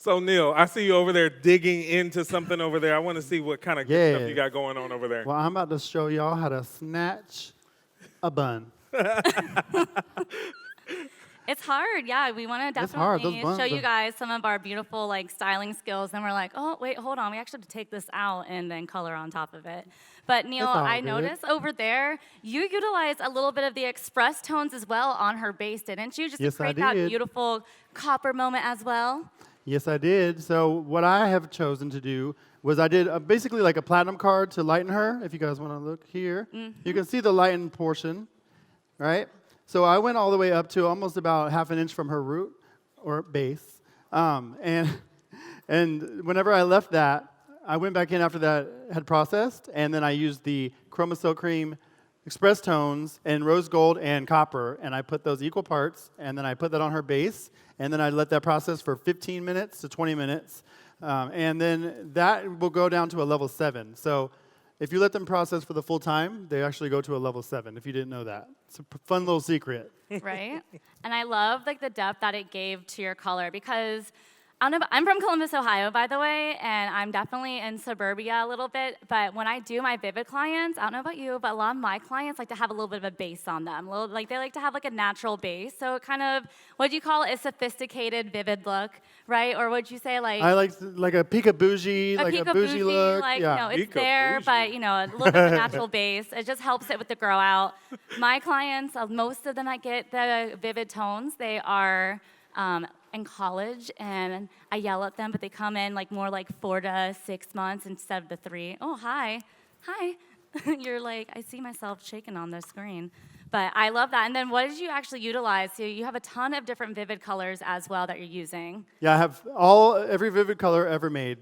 So, Neal, I see you over there digging into something over there. I want to see what kind of good stuff you got going on over there. Well, I'm about to show y'all how to snatch a bun. It's hard, yeah. We want to It's hard. Those definitely buns show you are- guys some of our beautiful like styling skills. And we're like, oh, wait, hold on. We actually have to take this out and then color on top of it. But Neal, all I good. noticed over there, you utilized a little bit of the express tones as well on her base, didn't you? Just Yes, to I create that did. beautiful copper moment as well. Yes, I did. So what I have chosen to do was I did basically like a platinum card to lighten her. If you guys want to look here, you can see the lightened portion, right? So I went all the way up to almost about half an inch from her root or base. And whenever I left that, I went back in after that had processed, and then I used the Chroma Silk Cream Express Tones and Rose Gold and Copper, and I put those equal parts, and then I put that on her base, and then I let that process for 15 minutes to 20 minutes. And then that will go down to a level 7. So if you let them process for the full time, they actually go to a level 7, if you didn't know that. It's a fun little secret. Right? And I love like the depth that it gave to your color because I don't know, I'm from Columbus, Ohio, by the way, and I'm definitely in suburbia a little bit. But when I do my Vivid clients, I don't know about you, but a lot of my clients like to have a little bit of a base on them. Like they like to have like a natural base. So kind of, what do you call it? A sophisticated Vivid look, right? Or would you say like I like a peek-a-bougie, like a bougie look. Like, yeah. you know, it's Peek-a-bougie. there, but, you know, a little bit of a natural base. It just helps it with the grow out. My clients, most of them that get the Vivid tones, they are in college, and I yell at them, but they come in like more like 4 to 6 months instead of the 3. Oh, hi. You're like, I see myself shaking on the screen. But I love that. And then what did you actually utilize? So you have a ton of different Vivid colors as well that you're using. Yeah, I have every Vivid color ever made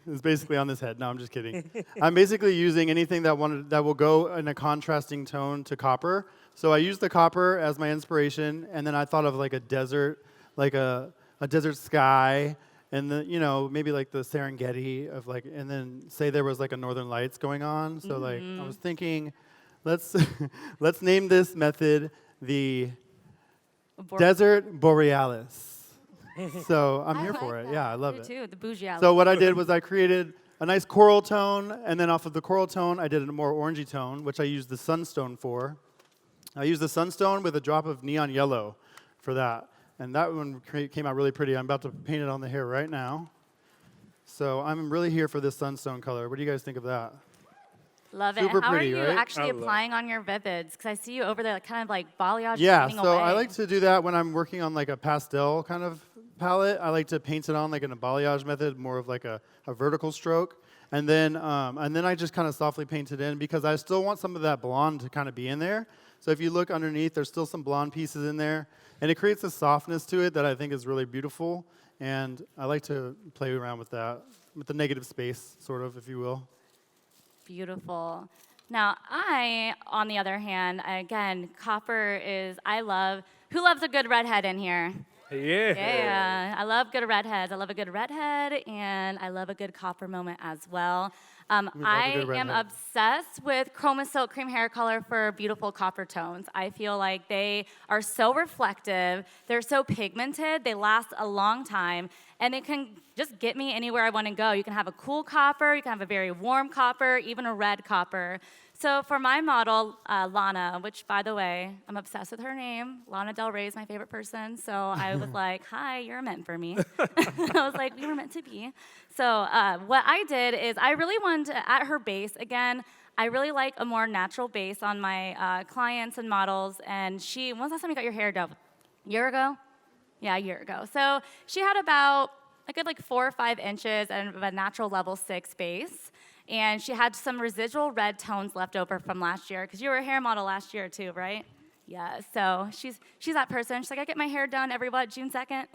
is basically on this head. No, I'm just kidding. I'm basically using anything that will go in a contrasting tone to copper. So I used the copper as my inspiration, and then I thought of like a desert, like a desert sky, and maybe like the Serengeti of like, and then say there was like a Northern Lights going on. So like I was thinking, let's name this method the Desert Borealis. So I'm here for it. Yeah, I love it. Too, the bougie. So what I did was I created a nice coral tone, and then off of the coral tone, I did a more orangey tone, which I used the sunstone for. I used the sunstone with a drop of neon yellow for that. And that one came out really pretty. I'm about to paint it on the hair right now. So I'm really here for this sunstone color. What do you guys think of that? Love it. Super And how pretty, are you right? actually applying on your Vivids? Because I see you over there like, kind of like balayage Yeah, painting so away. I like to do that when I'm working on like a pastel kind of palette. I like to paint it on like in a balayage method, more of like a vertical stroke. And then I just kind of softly paint it in because I still want some of that blonde to kind of be in there. So if you look underneath, there's still some blonde pieces in there. And it creates a softness to it that I think is really beautiful. And I like to play around with that, with the negative space, sort of, if you will. Beautiful. Now, on the other hand, again, copper is, who loves a good redhead in here? Yeah. Yeah, I love good redheads. I love a good redhead, and I love a good copper moment as well. I am obsessed with Chroma Silk Cream hair color for beautiful copper tones. I feel like they are so reflective, they're so pigmented, they last a long time, and they can just get me anywhere I want to go. You can have a cool copper, you can have a very warm copper, even a red copper. So for my model, Lana, which, by the way, I'm obsessed with her name. Lana Del Rey is my favorite person. So I was like, hi, you're meant for me. I was like, we were meant to be. So what I did is I really wanted to, at her base, again, I really like a more natural base on my clients and models. And when's the last time you got your hair done? A year ago? Yeah, a year ago. So she had about a good like 4 or 5 inches and a natural level 6 base. And she had some residual red tones left over from last year, because you were a hair model last year too, right? Yeah, so she's that person. She's like, I get my hair done every, June 2nd?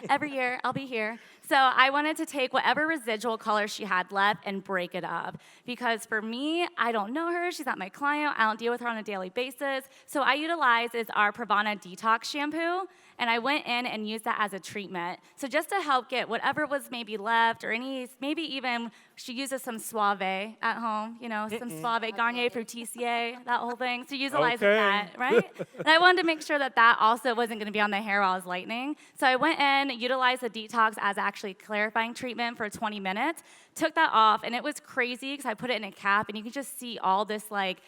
Every year, I'll be here. So I wanted to take whatever residual color she had left and break it up. Because for me, I don't know her. She's not my client. I don't deal with her on a daily basis. So I utilize is our PRAVANA Detox Shampoo. And I went in and used that as a treatment. So just to help get whatever was maybe left or maybe even she uses some Suave at home, some Suave, Garnier through TCA, that whole thing. So utilizing that, right? And I wanted to make sure that that also wasn't gonna be on the hair while I was lightening. So I went in, utilized the detox as actually clarifying treatment for 20 minutes, took that off, and it was crazy because I put it in a cap and you can just see all this like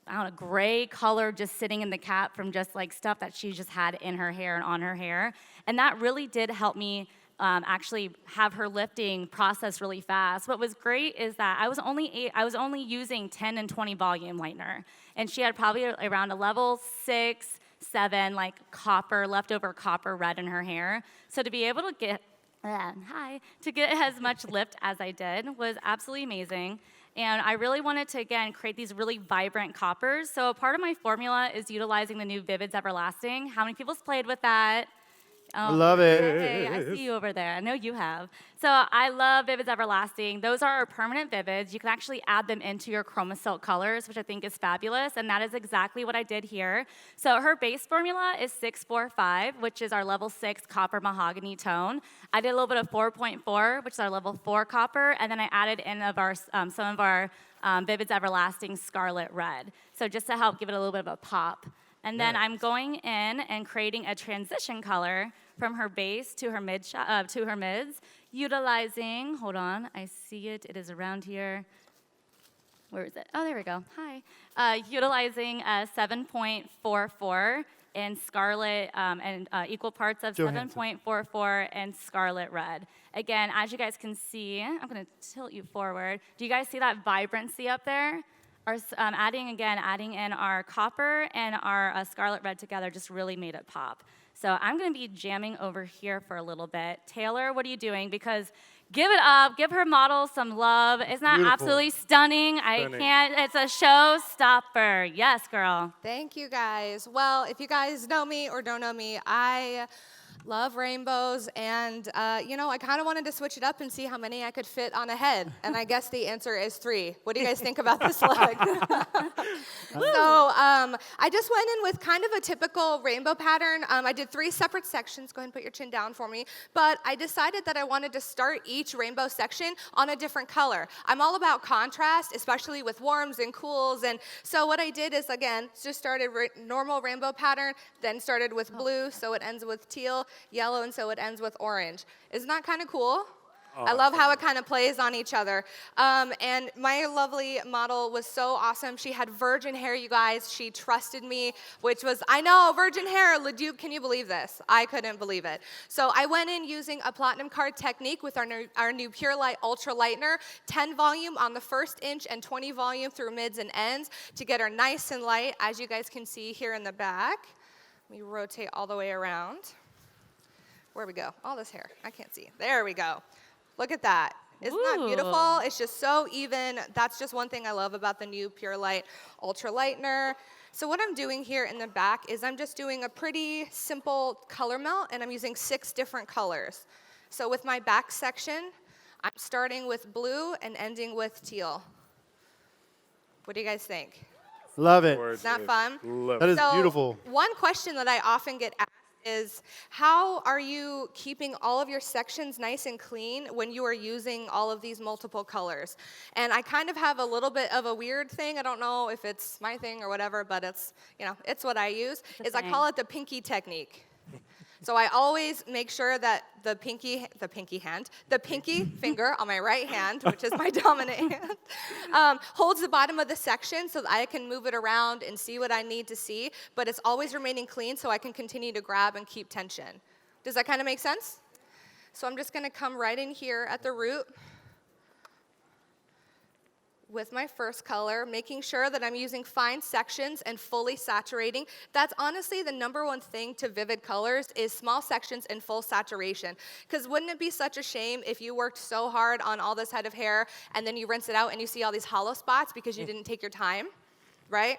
I don't know, gray color just sitting in the cap from just like stuff that she just had in her hair and on her hair. And that really did help me actually have her lifting process really fast. What was great is that I was only using 10 and 20 volume lightener. And she had probably around a level 6, 7, like leftover copper red in her hair. So to be able to get as much lift as I did was absolutely amazing. And I really wanted to, again, create these really vibrant coppers. So a part of my formula is utilizing the new Vivids Everlasting. How many people's played with that? I love it. Hey, I see you over there. I know you have. So I love Vivids Everlasting. Those are our permanent Vivids. You can actually add them into your Chroma Silk colors, which I think is fabulous, and that is exactly what I did here. So her base formula is 645, which is our level 6 copper mahogany tone. I did a little bit of 4.4, which is our level 4 copper, and then I added in some of our Vivids Everlasting Scarlet Red. So just to help give it a little bit of a pop. And then I'm going in and creating a transition color from her base to her mids, utilizing, hold on, I see it, it is around here. Where is it? Oh, there we go, hi. Utilizing 7.44 in scarlet and equal parts of 7.44 and scarlet red. Again, as you guys can see, I'm gonna tilt you forward. Do you guys see that vibrancy up there? Adding in our copper and our scarlet red together just really made it pop. So I'm going to be jamming over here for a little bit. Taylor, what are you doing? Because give it up. Give her model some love. Isn't that absolutely stunning? I can't. It's a showstopper. Yes, girl. Thank you, guys. Well, if you guys know me or don't know me, I love rainbows, and I kind of wanted to switch it up and see how many I could fit on a head, and I guess the answer is 3. What do you guys think about this look? So I just went in with kind of a typical rainbow pattern. I did 3 separate sections. Go ahead and put your chin down for me. But I decided that I wanted to start each rainbow section on a different color. I'm all about contrast, especially with warms and cools, and so what I did is, again, just started normal rainbow pattern, then started with blue, so it ends with teal, yellow, and so it ends with orange. Isn't that kind of cool? Awesome. I love how it kind of plays on each other. And my lovely model was so awesome. She had virgin hair, you guys. She trusted me, which was, I know, virgin hair. Leduc, can you believe this? I couldn't believe it. So I went in using a platinum card technique with our new Pure Light Ultra Lightener, 10 volume on the first inch and 20 volume through mids and ends to get her nice and light, as you guys can see here in the back. Let me rotate all the way around. Where we go? All this hair. I can't see. There we go. Look at that. Isn't that beautiful? It's just so even. That's just one thing I love about the new Pure Light Ultra Lightener. So what I'm doing here in the back is I'm just doing a pretty simple color melt, and I'm using 6 different colors. So with my back section, I'm starting with blue and ending with teal. What do you guys think? Love it. Isn't that fun? That is beautiful. One question that I often get asked is, how are you keeping all of your sections nice and clean when you are using all of these multiple colors? And I kind of have a little bit of a weird thing. I don't know if it's my thing or whatever, but it's, it's what I use, is I call it the pinky technique. So I always make sure that the pinky finger on my right hand, which is my dominant hand, holds the bottom of the section so that I can move it around and see what I need to see, but it's always remaining clean so I can continue to grab and keep tension. Does that kind of make sense? So I'm just going to come right in here at the root with my first color, making sure that I'm using fine sections and fully saturating. That's honestly the #1 thing to vivid colors is small sections and full saturation. Because wouldn't it be such a shame if you worked so hard on all this head of hair and then you rinse it out and you see all these hollow spots because you didn't take your time, right?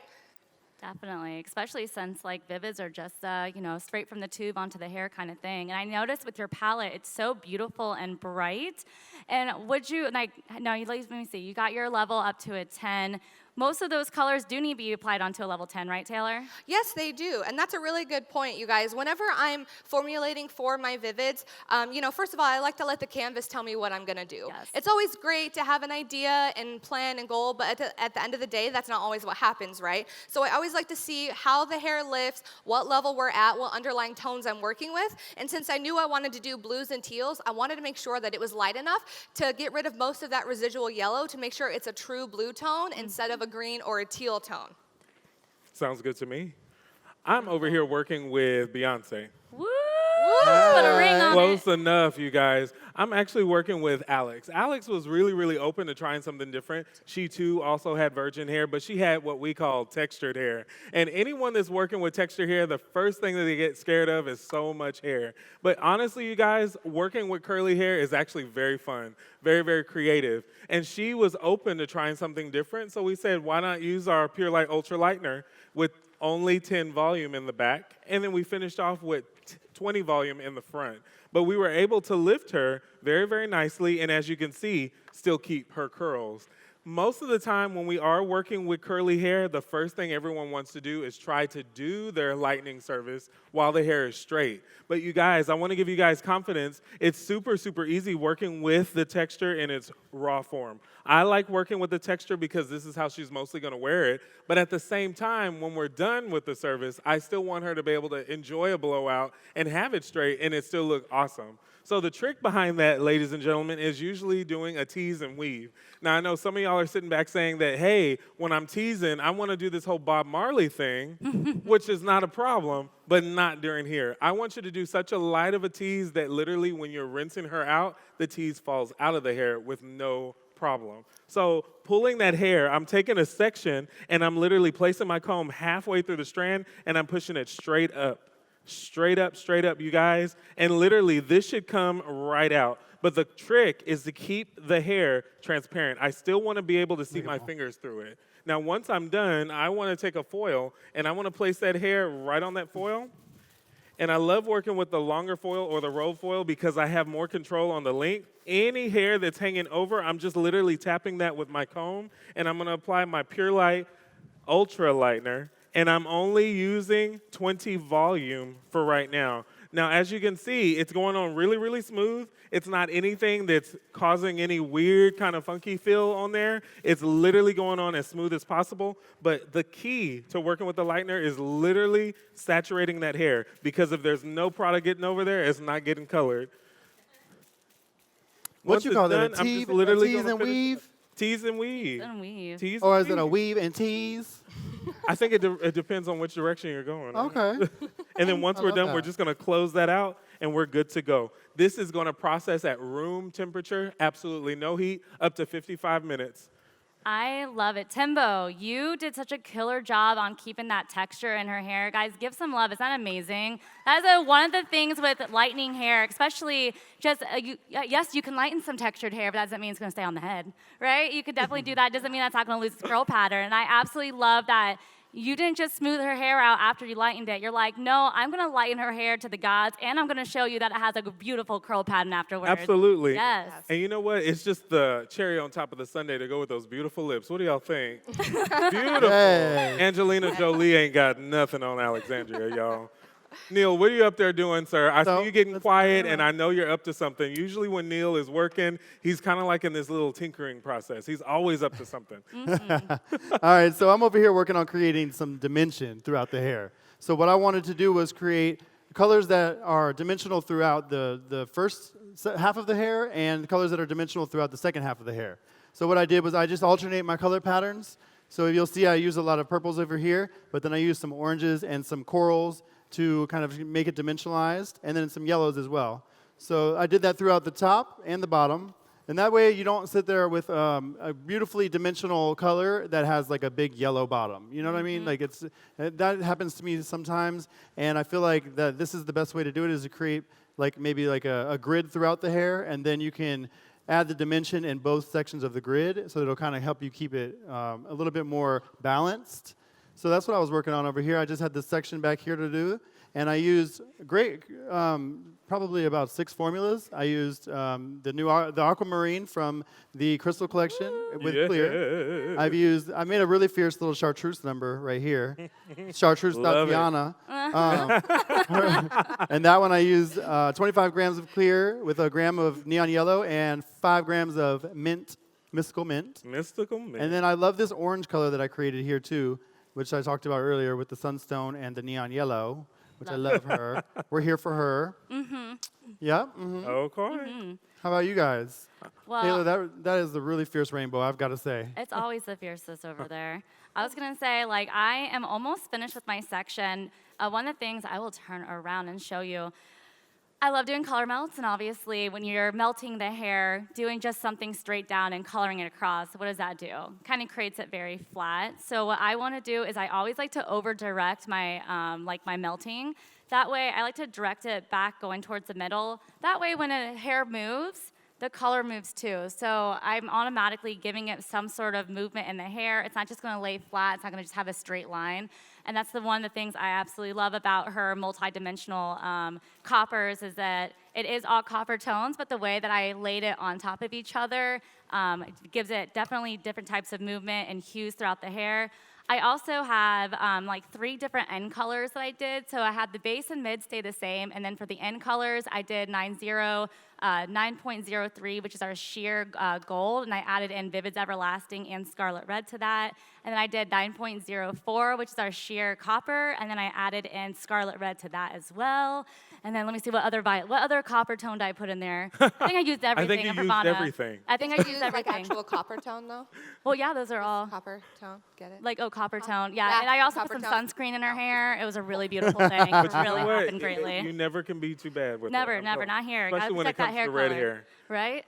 Definitely, especially since like Vivids are just, you know, straight from the tube onto the hair kind of thing. And I noticed with your palette, it's so beautiful and bright. And would you, like, no, let me see, you got your level up to a 10. Most of those colors do need to be applied onto a level 10, right, Taylor? Yes, they do, and that's a really good point, you guys. Whenever I'm formulating for my Vivids, you know, first of all, I like to let the canvas tell me what I'm gonna do. Yes. It's always great to have an idea and plan and goal, but at the end of the day, that's not always what happens, right? So I always like to see how the hair lifts, what level we're at, what underlying tones I'm working with, and since I knew I wanted to do blues and teals, I wanted to make sure that it was light enough to get rid of most of that residual yellow to make sure it's a true blue tone instead of a green or a teal tone. Sounds good to me. I'm over here working with Beyonce. Woo! Put a ring on Close it. enough, you guys. I'm actually working with Alex. Alex was really, really open to trying something different. She, too, also had virgin hair, but she had what we call textured hair. And anyone that's working with textured hair, the first thing that they get scared of is so much hair. But honestly, you guys, working with curly hair is actually very fun, very, very creative. And she was open to trying something different, so we said, why not use our Pure Light Ultra Lightener with only 10 volume in the back, and then we finished off with 20 volume in the front. But we were able to lift her very, very nicely, and as you can see, still keep her curls. Most of the time when we are working with curly hair, the first thing everyone wants to do is try to do their lightening service while the hair is straight. But you guys, I want to give you guys confidence. It's super, super easy working with the texture in its raw form. I like working with the texture because this is how she's mostly going to wear it. But at the same time, when we're done with the service, I still want her to be able to enjoy a blowout and have it straight and it still look awesome. So the trick behind that, ladies and gentlemen, is usually doing a tease and weave. Now, I know some of y'all are sitting back saying that, hey, when I'm teasing, I want to do this whole Bob Marley thing, which is not a problem, but not during here. I want you to do such a light of a tease that literally when you're rinsing her out, the tease falls out of the hair with no problem. So pulling that hair, I'm taking a section, and I'm literally placing my comb halfway through the strand, and I'm pushing it straight up. Straight up, you guys. And literally, this should come right out. But the trick is to keep the hair transparent. I still want to be able to see my fingers through it. Now, once I'm done, I want to take a foil, and I want to place that hair right on that foil. And I love working with the longer foil or the roll foil because I have more control on the length. Any hair that's hanging over, I'm just literally tapping that with my comb, and I'm going to apply my Pure Light Ultra Lightener. And I'm only using 20 volume for right now. Now, as you can see, it's going on really, really smooth. It's not anything that's causing any weird kind of funky feel on there. It's literally going on as smooth as possible. But the key to working with the lightener is literally saturating that hair, because if there's no product getting over there, it's not getting colored. What you call that, a I'm tease just literally and gonna weave? Tease and weave. And weave. Tease Or and is it a weave. weave and tease? I think it depends on which direction you're going. Okay. And then once I we're love done, that. we're just going to close that out, and we're good to go. This is going to process at room temperature, absolutely no heat, up to 55 minutes. I love it. Timbo, you did such a killer job on keeping that texture in her hair. Guys, give some love. Isn't that amazing? That is one of the things with lightening hair, especially just, yes, you can lighten some textured hair, but that doesn't mean it's going to stay on the head, right? You could definitely do that. Doesn't mean that's not going to lose its curl pattern. And I absolutely love that you didn't just smooth her hair out after you lightened it. You're like, no, I'm going to lighten her hair to the gods, and I'm going to show you that it has a beautiful curl pattern afterwards. Absolutely. Yes. And you know what? It's just the cherry on top of the sundae to go with those beautiful lips. What do y'all think? Beautiful. Hey. Angelina Jolie ain't got nothing on Alexandria, y'all. Neal, what are you up there doing, sir? I see you getting quiet, and I know you're up to something. Usually when Neal is working, he's kind of like in this little tinkering process. He's always up to something. All right, so I'm over here working on creating some dimension throughout the hair. So what I wanted to do was create colors that are dimensional throughout the first half of the hair and colors that are dimensional throughout the second half of the hair. So what I did was I just alternate my color patterns. So you'll see I use a lot of purples over here, but then I use some oranges and some corals to kind of make it dimensionalized, and then some yellows as well. So I did that throughout the top and the bottom, and that way you don't sit there with a beautifully dimensional color that has like a big yellow bottom. You know what I mean? Like that happens to me sometimes, and I feel like that this is the best way to do it, is to create like maybe like a grid throughout the hair, and then you can add the dimension in both sections of the grid, so it'll kind of help you keep it a little bit more balanced. So that's what I was working on over here. I just had this section back here to do, and I used probably about 6 formulas. I used the aquamarine from the Crystal Collection with clear. I made a really fierce little chartreuse number right here. Chartreuse Tatiana. And that one I used 25 grams of clear with a gram of neon yellow and 5 grams of mint, mystical mint. Mystical mint. And then I love this orange color that I created here too, which I talked about earlier with the sunstone and the neon yellow, which I love her. We're here for her. Mm-hmm. Yeah. Mm-hmm. Okay. Mm-hmm. How about you guys? Well, Taylor, that is a really fierce rainbow, I've got to say. it's always the fiercest over there. I was going to say, like, I am almost finished with my section. One of the things I will turn around and show you, I love doing color melts, and obviously when you're melting the hair, doing just something straight down and coloring it across, what does that do? Kind of creates it very flat. So what I want to do is I always like to over-direct my, my melting. That way, I like to direct it back going towards the middle. That way, when a hair moves, the color moves too. So I'm automatically giving it some sort of movement in the hair. It's not just going to lay flat. It's not going to just have a straight line. And that's one of the things I absolutely love about her multi-dimensional coppers is that it is all copper tones, but the way that I laid it on top of each other gives it definitely different types of movement and hues throughout the hair. I also have 3 different end colors that I did. So I had the base and mid stay the same, and then for the end colors, I did 9.03, which is our sheer gold, and I added in Vivid's Everlasting and Scarlet Red to that. And then I did 9.04, which is our sheer copper, and then I added in Scarlet Red to that as well. And then let me see what other copper tone did I put in there? I think I used everything. I think you used everything. I think I Did you used use everything. like actual copper tone though? Well, yeah, those are all. Copper tone, get it? Like, copper tone. Yeah, Yeah, and I also put copper some tone. sunscreen in her hair. It was a really beautiful thing. It But you really know what? happened greatly. You never can be too bad with Never, it. not here. Especially Gotta when it protect that comes hair to red color. hair. Right?